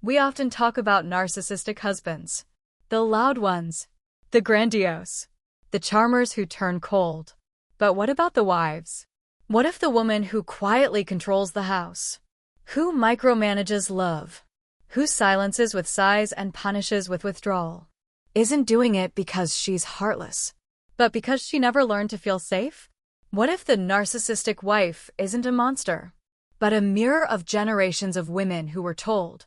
We often talk about narcissistic husbands. The loud ones. The grandiose. The charmers who turn cold. But what about the wives? What if the woman who quietly controls the house? Who micromanages love? Who silences with sighs and punishes with withdrawal? Isn't doing it because she's heartless, but because she never learned to feel safe? What if the narcissistic wife isn't a monster, but a mirror of generations of women who were told,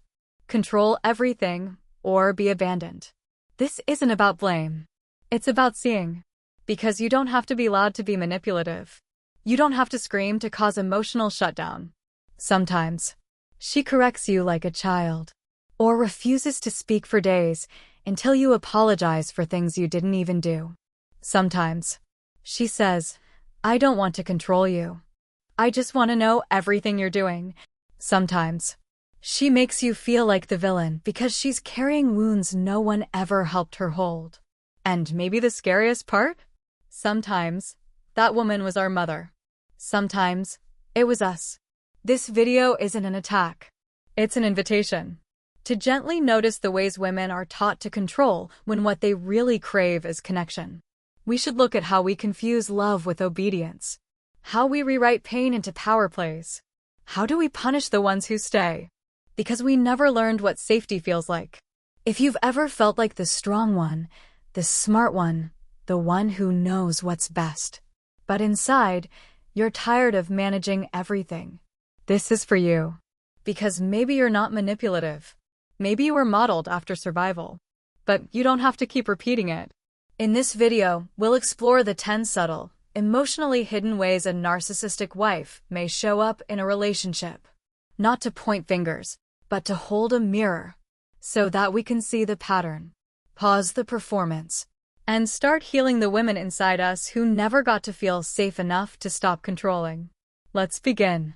control everything or be abandoned? This isn't about blame. It's about seeing. Because you don't have to be loud to be manipulative. You don't have to scream to cause emotional shutdown. Sometimes, she corrects you like a child, or refuses to speak for days until you apologize for things you didn't even do. Sometimes, she says, I don't want to control you. I just want to know everything you're doing. Sometimes, she makes you feel like the villain because she's carrying wounds no one ever helped her hold. And maybe the scariest part? Sometimes, that woman was our mother. Sometimes, it was us. This video isn't an attack. It's an invitation to gently notice the ways women are taught to control when what they really crave is connection. We should look at how we confuse love with obedience, how we rewrite pain into power plays. How do we punish the ones who stay? Because we never learned what safety feels like. If you've ever felt like the strong one, the smart one, the one who knows what's best, but inside, you're tired of managing everything, this is for you. Because maybe you're not manipulative. Maybe you were modeled after survival. But you don't have to keep repeating it. In this video, we'll explore the 10 subtle, emotionally hidden ways a narcissistic wife may show up in a relationship. Not to point fingers, but to hold a mirror, so that we can see the pattern, pause the performance, and start healing the women inside us who never got to feel safe enough to stop controlling. Let's begin.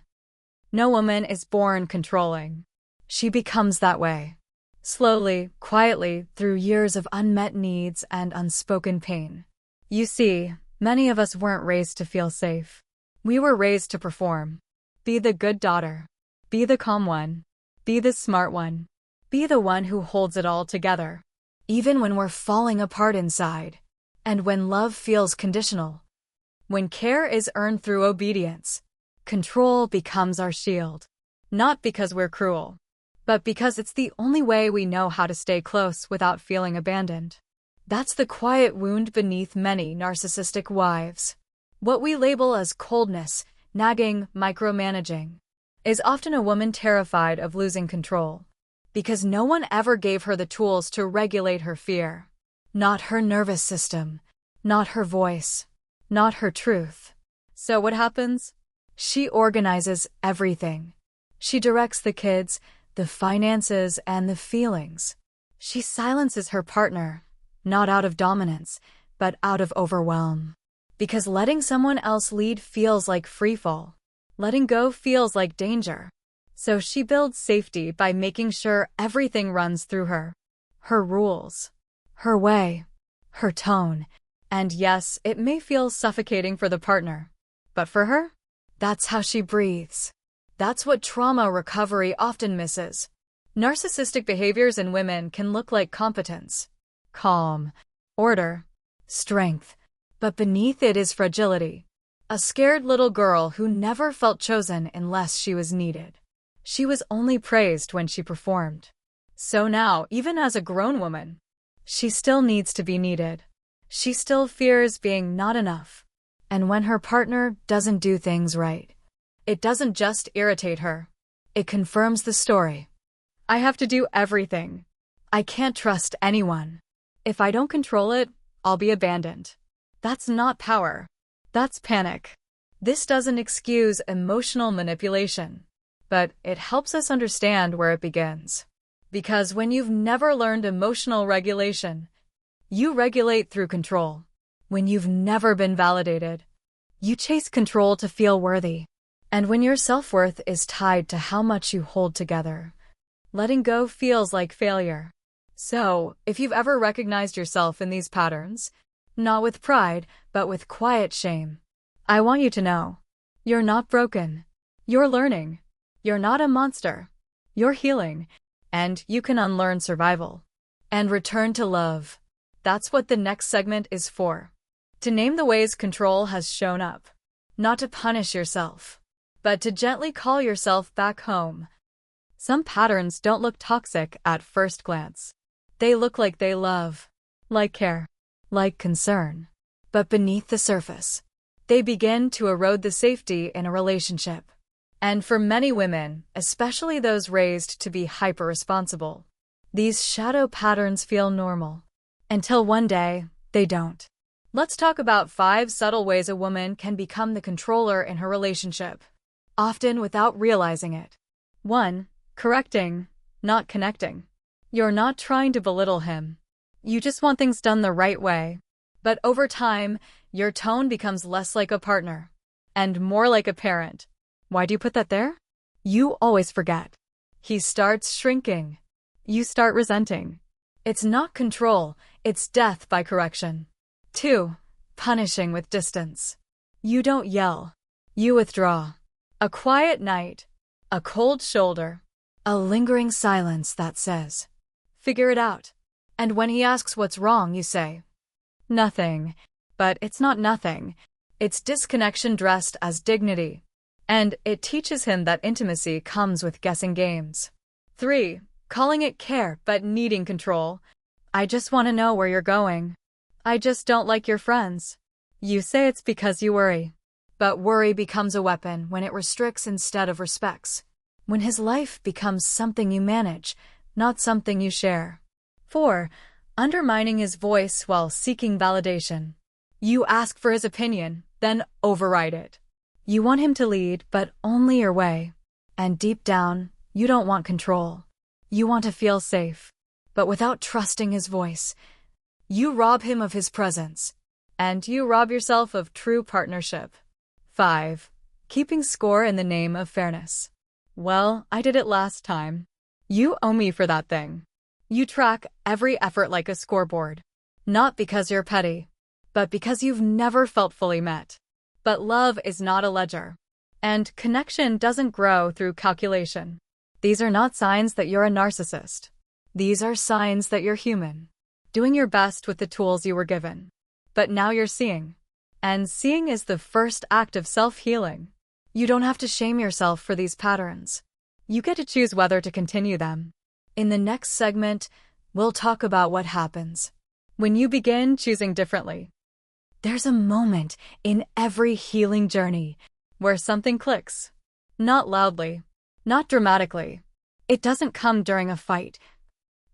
No woman is born controlling. She becomes that way. Slowly, quietly, through years of unmet needs and unspoken pain. You see, many of us weren't raised to feel safe. We were raised to perform. Be the good daughter. Be the calm one. Be the smart one. Be the one who holds it all together. Even when we're falling apart inside. And when love feels conditional. When care is earned through obedience. Control becomes our shield. Not because we're cruel, but because it's the only way we know how to stay close without feeling abandoned. That's the quiet wound beneath many narcissistic wives. What we label as coldness, nagging, micromanaging, is often a woman terrified of losing control. Because no one ever gave her the tools to regulate her fear. Not her nervous system, not her voice, not her truth. So what happens? She organizes everything. She directs the kids, the finances, and the feelings. She silences her partner, not out of dominance, but out of overwhelm. Because letting someone else lead feels like freefall. Letting go feels like danger. So she builds safety by making sure everything runs through her. Her rules, her way, her tone. And yes, it may feel suffocating for the partner. But for her, that's how she breathes. That's what trauma recovery often misses. Narcissistic behaviors in women can look like competence, calm, order, strength. But beneath it is fragility. A scared little girl who never felt chosen unless she was needed. She was only praised when she performed. So now, even as a grown woman, she still needs to be needed. She still fears being not enough. And when her partner doesn't do things right, it doesn't just irritate her. It confirms the story. I have to do everything. I can't trust anyone. If I don't control it, I'll be abandoned. That's not power. That's panic. This doesn't excuse emotional manipulation, but it helps us understand where it begins. Because when you've never learned emotional regulation, you regulate through control. When you've never been validated, you chase control to feel worthy. And when your self-worth is tied to how much you hold together, letting go feels like failure. So, if you've ever recognized yourself in these patterns, not with pride, but with quiet shame, I want you to know, you're not broken. You're learning. You're not a monster. You're healing. and you can unlearn survival and return to love. That's what the next segment is for. To name the ways control has shown up. Not to punish yourself, but to gently call yourself back home. Some patterns don't look toxic at first glance. They look like they love, like care, like concern. But beneath the surface, they begin to erode the safety in a relationship. And for many women, especially those raised to be hyper-responsible, these shadow patterns feel normal. Until one day, they don't. Let's talk about 5 subtle ways a woman can become the controller in her relationship, often without realizing it. 1. Correcting, not connecting. You're not trying to belittle him. You just want things done the right way. But over time, your tone becomes less like a partner and more like a parent. Why do you put that there? You always forget. He starts shrinking. You start resenting. It's not control, it's death by correction. 2. Punishing with distance. You don't yell. You withdraw. A quiet night, a cold shoulder, a lingering silence that says, "Figure it out." And when he asks what's wrong, you say, "Nothing." But it's not nothing. It's disconnection dressed as dignity. And it teaches him that intimacy comes with guessing games. 3. Calling it care but needing control. I just want to know where you're going. I just don't like your friends. You say it's because you worry. But worry becomes a weapon when it restricts instead of respects. When his life becomes something you manage, not something you share. 4. Undermining his voice while seeking validation. You ask for his opinion, then override it. You want him to lead, but only your way. And deep down, you don't want control. You want to feel safe. But without trusting his voice, you rob him of his presence. And you rob yourself of true partnership. 5. Keeping score in the name of fairness. Well, I did it last time. You owe me for that thing. You track every effort like a scoreboard. Not because you're petty, but because you've never felt fully met. But love is not a ledger. And connection doesn't grow through calculation. These are not signs that you're a narcissist. These are signs that you're human, doing your best with the tools you were given. But now you're seeing. And seeing is the first act of self-healing. You don't have to shame yourself for these patterns. You get to choose whether to continue them. In the next segment, we'll talk about what happens when you begin choosing differently. There's a moment in every healing journey where something clicks. Not loudly, not dramatically. It doesn't come during a fight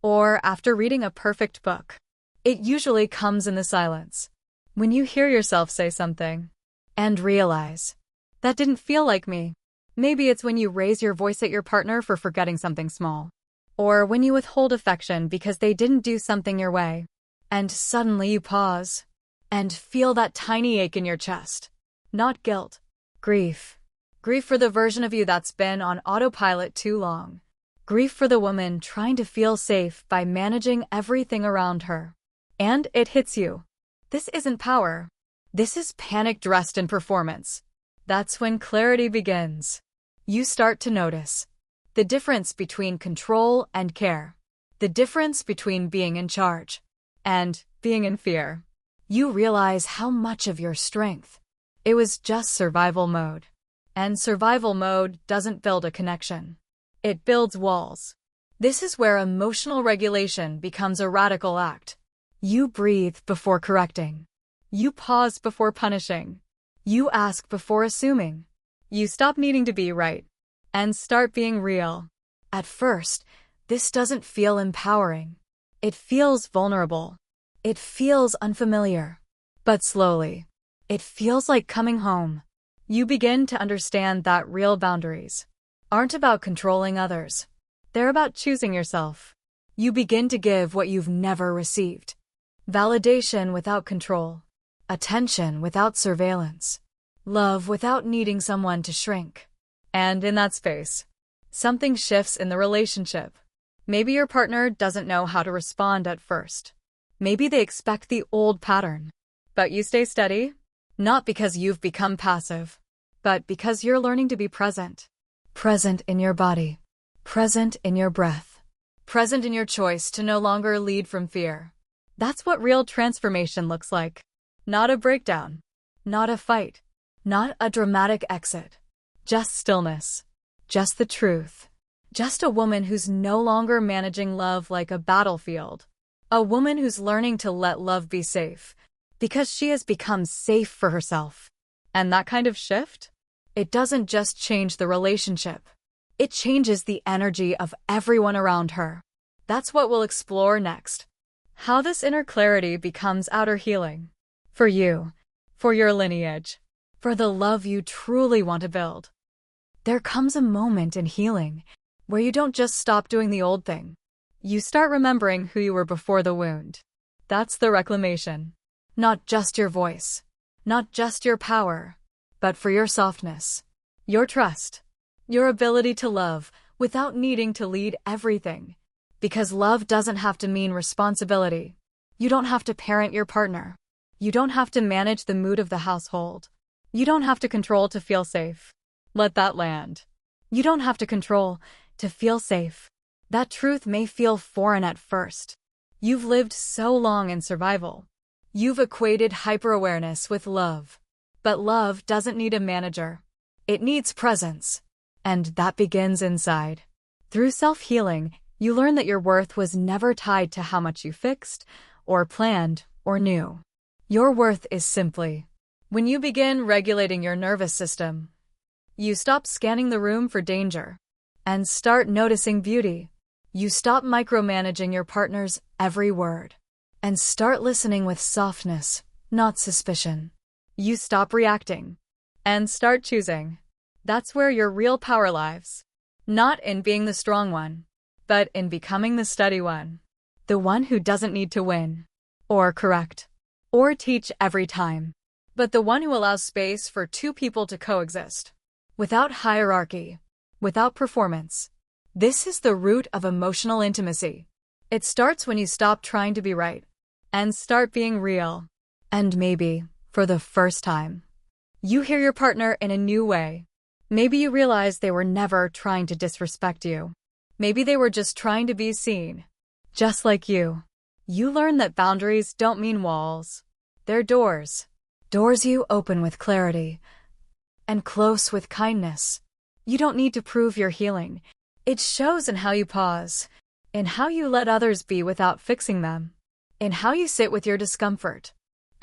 or after reading a perfect book. It usually comes in the silence. When you hear yourself say something and realize, that didn't feel like me. Maybe it's when you raise your voice at your partner for forgetting something small. Or when you withhold affection because they didn't do something your way. And suddenly you pause and feel that tiny ache in your chest. Not guilt. Grief. Grief for the version of you that's been on autopilot too long. Grief for the woman trying to feel safe by managing everything around her. And it hits you. This isn't power. This is panic dressed in performance. That's when clarity begins. You start to notice the difference between control and care. The difference between being in charge and being in fear. You realize how much of your strength it was just survival mode. And survival mode doesn't build a connection. It builds walls. This is where emotional regulation becomes a radical act. You breathe before correcting. You pause before punishing. You ask before assuming. You stop needing to be right and start being real. At first, this doesn't feel empowering. It feels vulnerable. It feels unfamiliar. But slowly, it feels like coming home. You begin to understand that real boundaries aren't about controlling others. They're about choosing yourself. You begin to give what you've never received. Validation without control. Attention without surveillance. Love without needing someone to shrink. And in that space, something shifts in the relationship. Maybe your partner doesn't know how to respond at first. Maybe they expect the old pattern. But you stay steady, not because you've become passive, but because you're learning to be present. Present in your body. Present in your breath. present in your choice to no longer lead from fear. That's what real transformation looks like. Not a breakdown, not a fight, not a dramatic exit. Just stillness, just the truth. Just a woman who's no longer managing love like a battlefield. A woman who's learning to let love be safe, because she has become safe for herself. And that kind of shift? It doesn't just change the relationship. It changes the energy of everyone around her. That's what we'll explore next. How this inner clarity becomes outer healing. For you, for your lineage, for the love you truly want to build. There comes a moment in healing where you don't just stop doing the old thing. You start remembering who you were before the wound. That's the reclamation. Not just your voice, not just your power, but for your softness, your trust, your ability to love without needing to lead everything. Because love doesn't have to mean responsibility. You don't have to parent your partner. You don't have to manage the mood of the household. You don't have to control to feel safe. Let that land. You don't have to control to feel safe. That truth may feel foreign at first. You've lived so long in survival. You've equated hyper-awareness with love. But love doesn't need a manager. It needs presence. And that begins inside. Through self-healing, you learn that your worth was never tied to how much you fixed, or planned, or knew. Your worth is simply when you begin regulating your nervous system. You stop scanning the room for danger and start noticing beauty. You stop micromanaging your partner's every word and start listening with softness, not suspicion. You stop reacting and start choosing. That's where your real power lies. Not in being the strong one, but in becoming the steady one. The one who doesn't need to win, or correct, or teach every time, but the one who allows space for two people to coexist. Without hierarchy, without performance. This is the root of emotional intimacy. It starts when you stop trying to be right and start being real. And maybe, for the first time, you hear your partner in a new way. Maybe you realize they were never trying to disrespect you. Maybe they were just trying to be seen. Just like you. You learn that boundaries don't mean walls. They're doors. Doors you open with clarity and close with kindness. You don't need to prove your healing. It shows in how you pause, in how you let others be without fixing them, in how you sit with your discomfort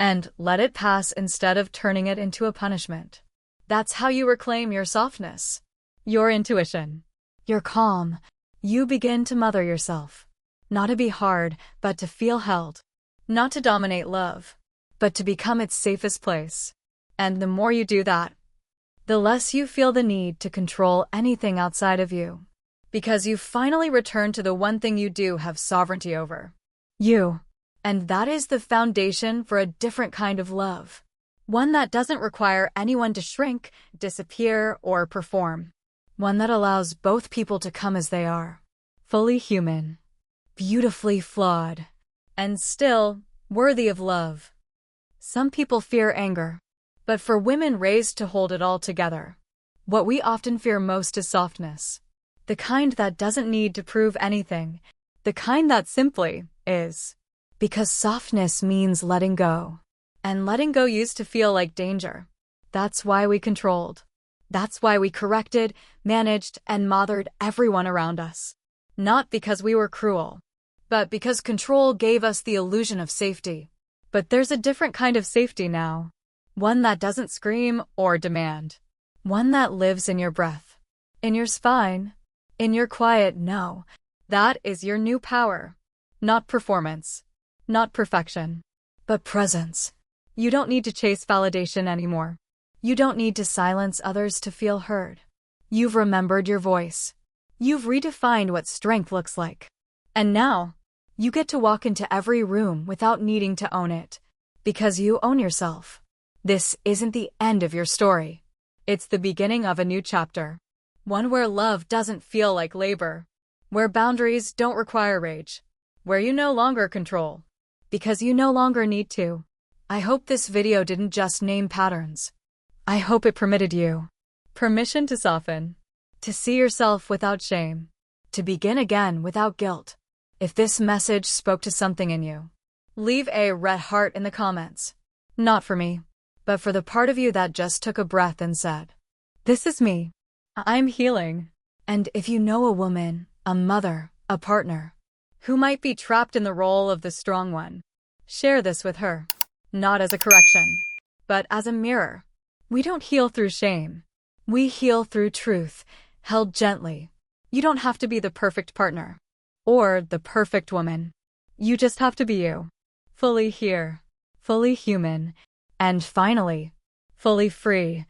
and let it pass instead of turning it into a punishment. That's how you reclaim your softness, your intuition, your calm. You begin to mother yourself. Not to be hard, but to feel held. Not to dominate love, but to become its safest place. And the more you do that, the less you feel the need to control anything outside of you. Because you finally return to the one thing you do have sovereignty over. You. And that is the foundation for a different kind of love. One that doesn't require anyone to shrink, disappear, or perform. One that allows both people to come as they are. Fully human. Beautifully flawed. And still, worthy of love. Some people fear anger. But for women raised to hold it all together, what we often fear most is softness. The kind that doesn't need to prove anything. The kind that simply is. Because softness means letting go. And letting go used to feel like danger. That's why we controlled. That's why we corrected, managed, and mothered everyone around us. Not because we were cruel, but because control gave us the illusion of safety. But there's a different kind of safety now. One that doesn't scream or demand. One that lives in your breath. In your spine. In your quiet no. That is your new power. Not performance. Not perfection. But presence. You don't need to chase validation anymore. You don't need to silence others to feel heard. You've remembered your voice. You've redefined what strength looks like. And now, you get to walk into every room without needing to own it. Because you own yourself. This isn't the end of your story. It's the beginning of a new chapter. One where love doesn't feel like labor. Where boundaries don't require rage. Where you no longer control. Because you no longer need to. I hope this video didn't just name patterns. I hope it permitted you permission to soften. To see yourself without shame. to begin again without guilt. If this message spoke to something in you, leave a red heart in the comments. Not for me, but for the part of you that just took a breath and said, "This is me. I'm healing." And if you know a woman, a mother, a partner, who might be trapped in the role of the strong one, share this with her. Not as a correction, but as a mirror. We don't heal through shame. We heal through truth, held gently. You don't have to be the perfect partner or the perfect woman. You just have to be you. Fully here, fully human, and finally, fully free.